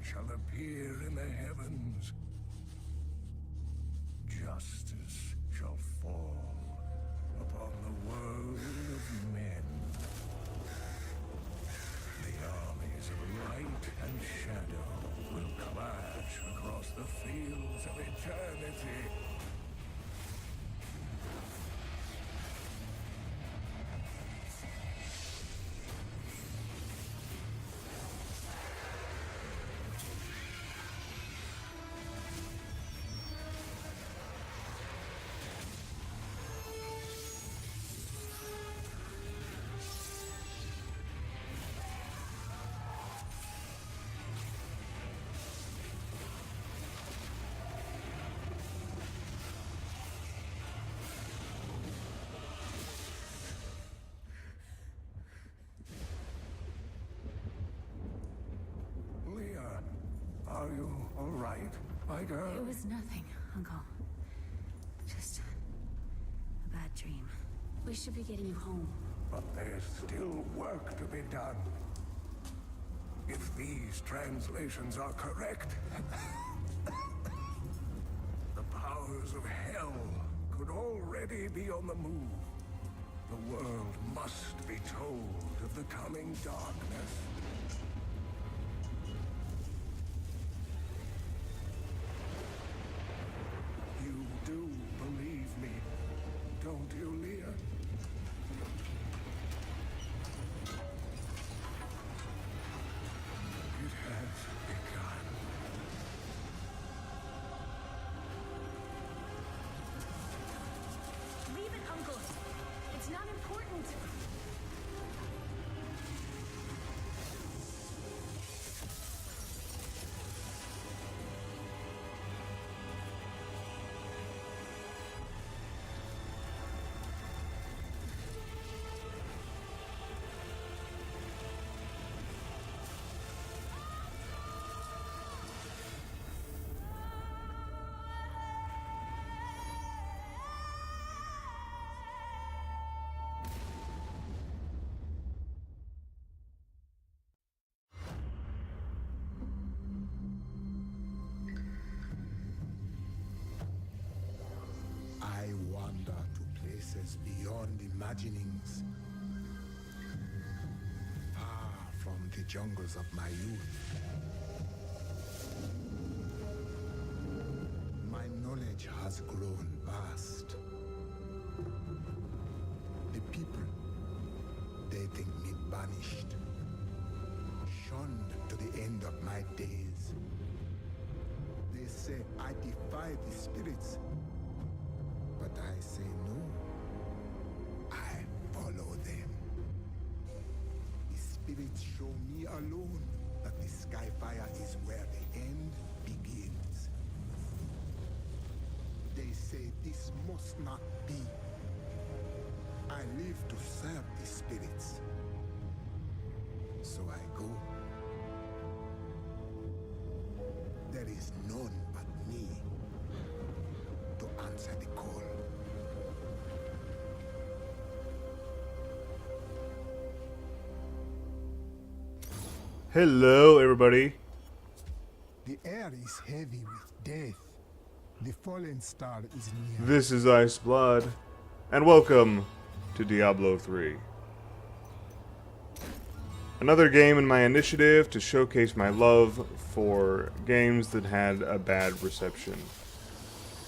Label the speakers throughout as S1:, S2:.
S1: shall appear in the heavens. Justice shall fall upon the world of men. The armies of light and shadow will clash across the fields of eternity. Are you all right, my girl?
S2: It was nothing, Uncle. Just a bad dream. We should be getting you home.
S1: But there's still work to be done. If these translations are correct, the powers of hell could already be on the move. The world must be told of the coming darkness. You do believe me, don't you, Leah? It has begun.
S2: Leave it, Uncle. It's not important.
S3: I wander to places beyond imaginings, far from the jungles of my youth. My knowledge has grown vast. The people, they think me banished, shunned to the end of my days. They say I defy the spirits. But I say no. I follow them. The spirits show me alone that the Skyfire is where the end begins. They say this must not be. I live to serve the spirits. So I go. There is none but me to answer the call.
S4: Hello, everybody.
S3: The air is heavy with death. The fallen star is near.
S4: This is Ice Blood, and welcome to Diablo 3. Another game in my initiative to showcase my love for games that had a bad reception.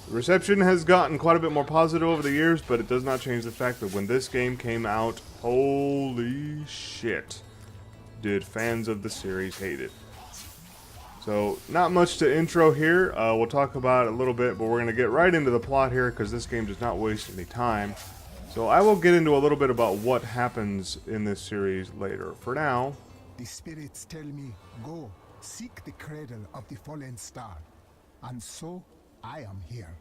S4: The reception has gotten quite a bit more positive over the years, but it does not change the fact that when this game came out, holy shit, did fans of the series hate it. So, not much to intro here. We'll talk about it a little bit, but we're going to get right into the plot here because this game does not waste any time. So I will get into a little bit about what happens in this series later. For now,
S3: The spirits tell me, go, seek the cradle of the fallen star. And so, I am here.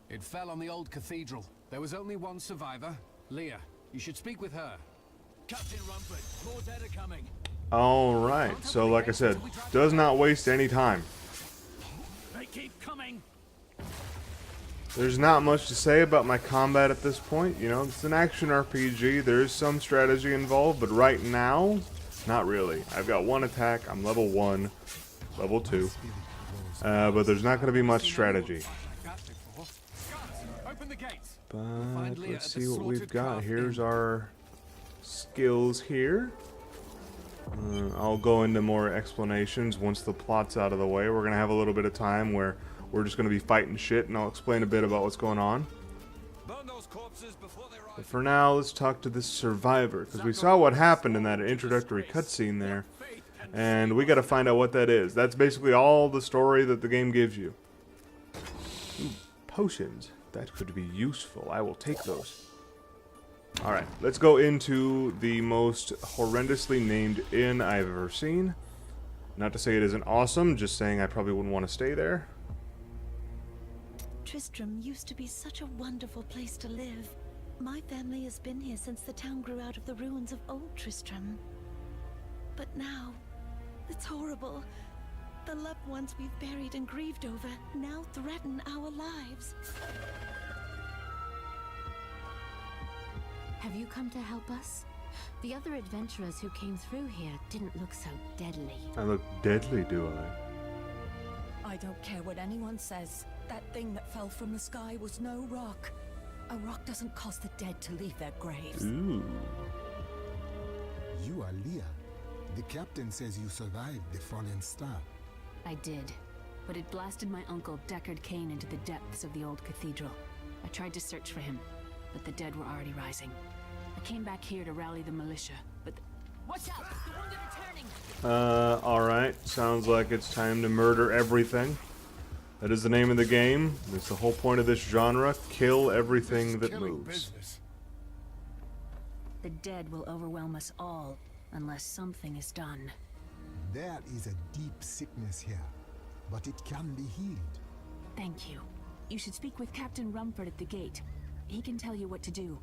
S5: It fell on the old cathedral. There was only one survivor. Leah, you should speak with her.
S6: Captain Rumford, more dead are coming.
S4: alright, so like I said, does not waste any time.
S6: They keep coming.
S4: There's not much to say about my combat at this point. You know, it's an action RPG. There is some strategy involved, but right now, not really. I've got one attack. I'm level 1. level 2. But there's not going to be much strategy.
S5: Open the gates.
S4: But let's see what we've got. Here's our skills here. I'll go into more explanations once the plot's out of the way. We're going to have a little bit of time where we're just going to be fighting shit, and I'll explain a bit about what's going on. But for now, let's talk to this survivor, because we saw what happened in that introductory cutscene there, and we got to find out what that is. That's basically all the story that the game gives you. Ooh, potions. That could be useful. I will take those. Alright, let's go into the most horrendously named inn I've ever seen. Not to say it isn't awesome, just saying I probably wouldn't want to stay there.
S7: Tristram used to be such a wonderful place to live. My family has been here since the town grew out of the ruins of old Tristram. But now, it's horrible. The loved ones we've buried and grieved over now threaten our lives.
S2: Have you come to help us? The other adventurers who came through here didn't look so deadly.
S4: I look deadly, do I?
S8: I don't care what anyone says. That thing that fell from the sky was no rock. A rock doesn't cause the dead to leave their graves.
S4: Ooh.
S3: You are Leah. The captain says you survived the fallen star.
S2: I did, but it blasted my uncle Deckard Cain into the depths of the old cathedral. I tried to search for him, but the dead were already rising. I came back here to rally the militia, but watch out! The wounded are turning!
S4: Alright. Sounds like it's time to murder everything. That is the name of the game. That's the whole point of this genre. Kill everything that moves.
S2: The dead will overwhelm us all, unless something is done.
S3: There is a deep sickness here, but it can be healed.
S2: Thank you. You should speak with Captain Rumford at the gate. He can tell you what to do.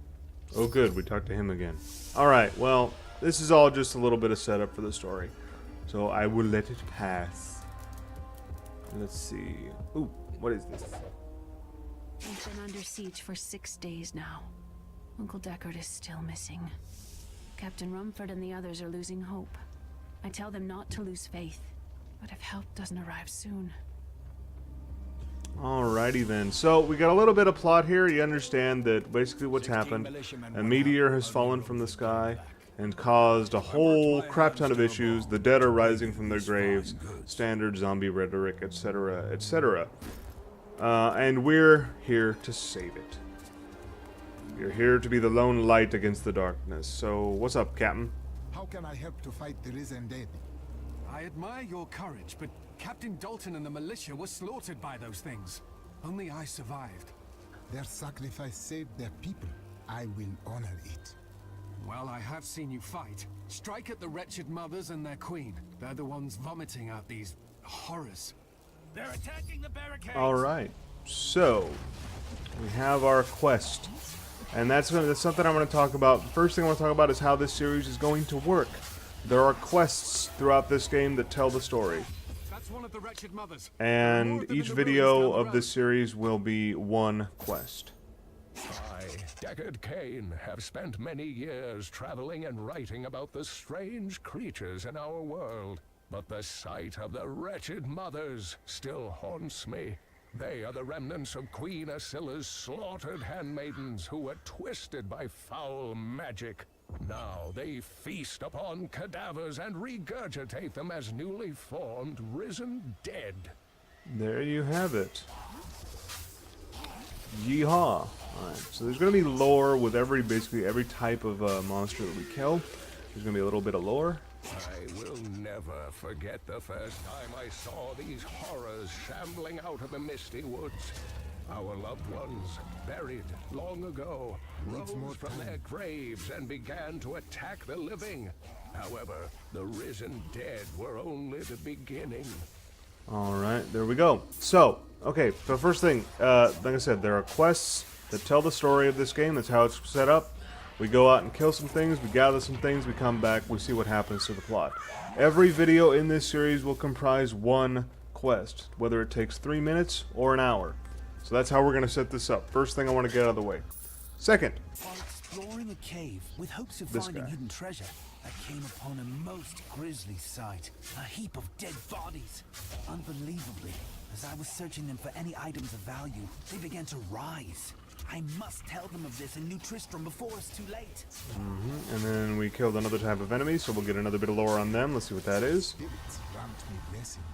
S4: Oh good, we talked to him again. Alright, well, this is all just a little bit of setup for the story. So I will let it pass. Let's see. Ooh, what is this?
S2: We've been under siege for 6 days now. Uncle Deckard is still missing. Captain Rumford and the others are losing hope. I tell them not to lose faith, but if help doesn't arrive soon...
S4: Alrighty then. So we got a little bit of plot here. You understand that basically what's happened. A meteor has fallen from the sky and caused a whole crap ton of issues. The dead are rising from their graves. Standard zombie rhetoric, etc., etc. And we're here to save it. We're here to be the lone light against the darkness. So what's up, Captain?
S3: How can I help to fight the risen dead?
S5: I admire your courage, but Captain Dalton and the militia were slaughtered by those things. Only I survived.
S3: Their sacrifice saved their people. I will honor it.
S5: Well, I have seen you fight. Strike at the wretched mothers and their queen. They're the ones vomiting out these horrors.
S6: They're attacking the barricades.
S4: Alright. So, we have our quest. And that's something I'm going to talk about. The first thing I want to talk about is how this series is going to work. There are quests throughout this game that tell the story.
S5: That's one of the wretched mothers.
S4: And each video of this series will be one quest.
S1: I, Deckard Cain, have spent many years traveling and writing about the strange creatures in our world. But the sight of the wretched mothers still haunts me. They are the remnants of Queen Asilla's slaughtered handmaidens who were twisted by foul magic. Now they feast upon cadavers and regurgitate them as newly formed, risen dead.
S4: There you have it. Yeehaw. Alright, so there's going to be lore with basically every type of monster that we kill. There's going to be a little bit of lore.
S1: I will never forget the first time I saw these horrors shambling out of the misty woods. Our loved ones, buried long ago, rose from their graves and began to attack the living. However, the risen dead were only the beginning.
S4: Alright, there we go. So, okay, so first thing, like I said, there are quests that tell the story of this game. That's how it's set up. We go out and kill some things, we gather some things, we come back, we see what happens to the plot. Every video in this series will comprise one quest, whether it takes 3 minutes or an hour. So that's how we're going to set this up. First thing I want to get out of the way. Second,
S6: exploring a cave with hopes of
S4: This
S6: finding
S4: guy.
S6: hidden treasure, I came upon a most grisly sight. A heap of dead bodies. Unbelievably, as I was searching them for any items of value, they began to rise. I must tell them of this in New Tristram before it's too late.
S4: And then we killed another type of enemy, so we'll get another bit of lore on them. Let's see what that is.
S3: Spirits grant me blessings.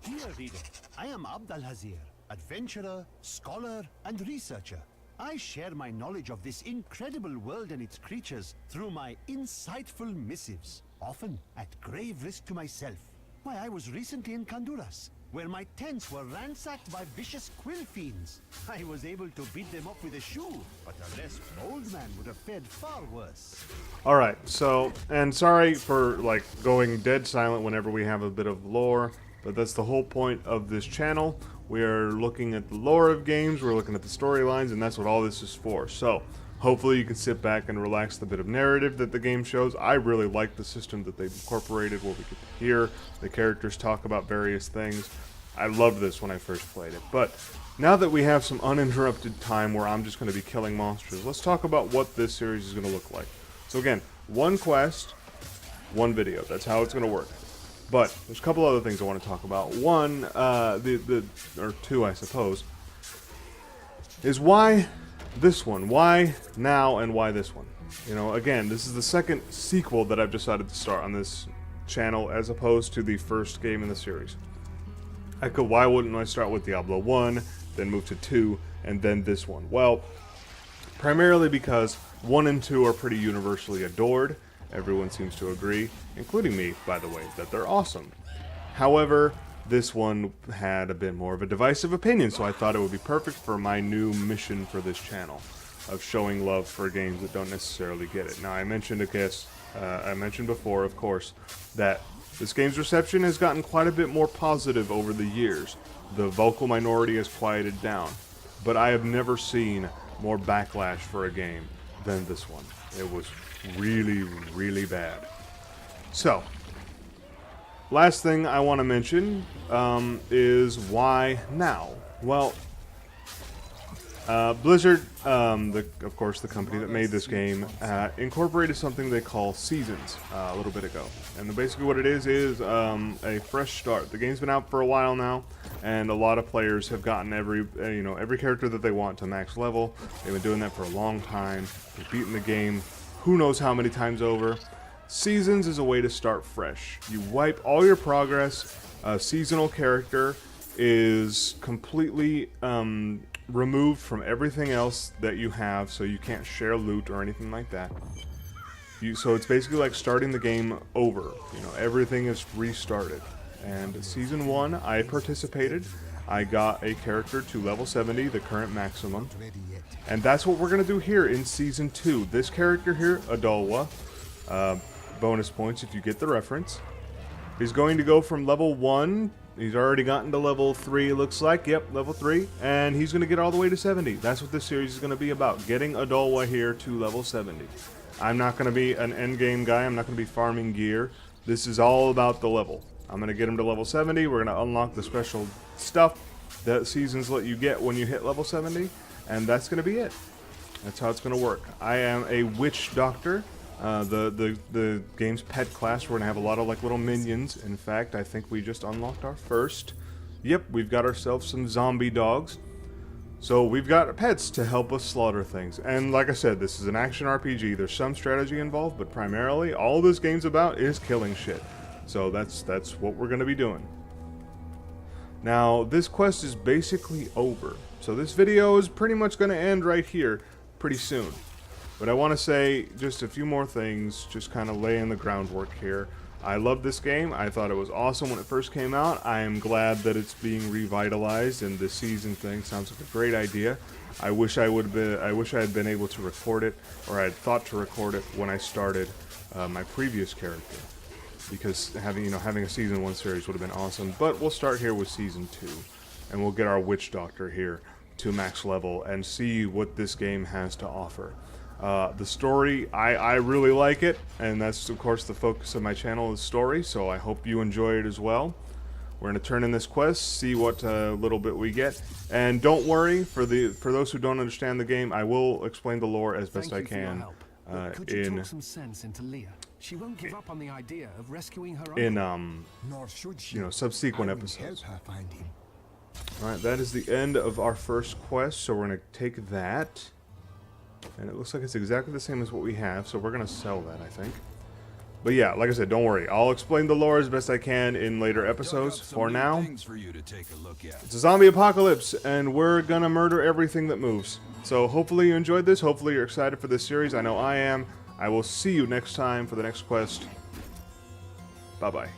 S9: Dear reader, I am Abd al-Hazir, adventurer, scholar, and researcher. I share my knowledge of this incredible world and its creatures through my insightful missives, often at grave risk to myself. Why, I was recently in Kanduras, where my tents were ransacked by vicious quill fiends. I was able to beat them up with a shoe, but a less bold man would have fared far worse.
S4: Alright, so, and sorry for, like, going dead silent whenever we have a bit of lore, but that's the whole point of this channel. We are looking at the lore of games, we're looking at the storylines, and that's what all this is for. So, hopefully you can sit back and relax the bit of narrative that the game shows. I really like the system that they've incorporated, where we get to hear the characters talk about various things. I loved this when I first played it. But now that we have some uninterrupted time where I'm just going to be killing monsters, let's talk about what this series is going to look like. So again, one quest, one video. That's how it's going to work. But there's a couple other things I want to talk about. One, or two, I suppose, is why this one? Why now and why this one? You know, again, this is the second sequel that I've decided to start on this channel as opposed to the first game in the series. Why wouldn't I start with Diablo 1, then move to 2, and then this one? Well, primarily because 1 and 2 are pretty universally adored. Everyone seems to agree, including me, by the way, that they're awesome. However, this one had a bit more of a divisive opinion, so I thought it would be perfect for my new mission for this channel of showing love for games that don't necessarily get it. Now, I mentioned before, of course, that this game's reception has gotten quite a bit more positive over the years. The vocal minority has quieted down, but I have never seen more backlash for a game than this one. It was really, really bad. So, last thing I want to mention is why now? Well, Blizzard, of course the company that made this game, incorporated something they call seasons a little bit ago. And basically what it is a fresh start. The game's been out for a while now, and a lot of players have gotten every character that they want to max level. They've been doing that for a long time. They've beaten the game who knows how many times over. Seasons is a way to start fresh. You wipe all your progress. A seasonal character is completely removed from everything else that you have, so you can't share loot or anything like that. So it's basically like starting the game over. You know, everything is restarted. And Season 1, I participated. I got a character to level 70, the current maximum. And that's what we're going to do here in Season 2. This character here, Odolwa, bonus points if you get the reference. He's going to go from level 1, he's already gotten to level 3, it looks like. Yep, level 3. And he's going to get all the way to 70. That's what this series is going to be about, getting Odolwa here to level 70. I'm not going to be an endgame guy, I'm not going to be farming gear. This is all about the level. I'm going to get him to level 70, we're going to unlock the special stuff that seasons let you get when you hit level 70, and that's going to be it. That's how it's going to work. I am a witch doctor. The game's pet class. We're going to have a lot of like little minions. In fact, I think we just unlocked our first. Yep, we've got ourselves some zombie dogs. So we've got pets to help us slaughter things. And like I said, this is an action RPG. There's some strategy involved, but primarily all this game's about is killing shit. So that's what we're going to be doing. Now, this quest is basically over. So this video is pretty much going to end right here pretty soon. But I want to say just a few more things, just kind of laying the groundwork here. I love this game. I thought it was awesome when it first came out. I am glad that it's being revitalized, and the season thing sounds like a great idea. I wish I had been able to record it, or I had thought to record it when I started my previous character, because having a season 1 series would have been awesome. But we'll start here with season 2, and we'll get our witch doctor here to max level and see what this game has to offer. The story, I really like it, and that's of course the focus of my channel is story, so I hope you enjoy it as well. We're going to turn in this quest, see what little bit we get. And don't worry, for those who don't understand the game, I will explain the lore as best I can.
S5: Could you talk some sense into Leah? She won't give up on the idea of rescuing her uncle.
S4: In
S3: Nor should she.
S4: you know, subsequent
S3: I will
S4: episodes.
S3: help her find him.
S4: All right, that is the end of our first quest, so we're going to take that. And it looks like it's exactly the same as what we have, so we're going to sell that, I think. But yeah, like I said, don't worry. I'll explain the lore as best I can in later episodes. For now, it's a zombie apocalypse, and we're going to murder everything that moves. So hopefully you enjoyed this. Hopefully you're excited for this series. I know I am. I will see you next time for the next quest. Bye-bye.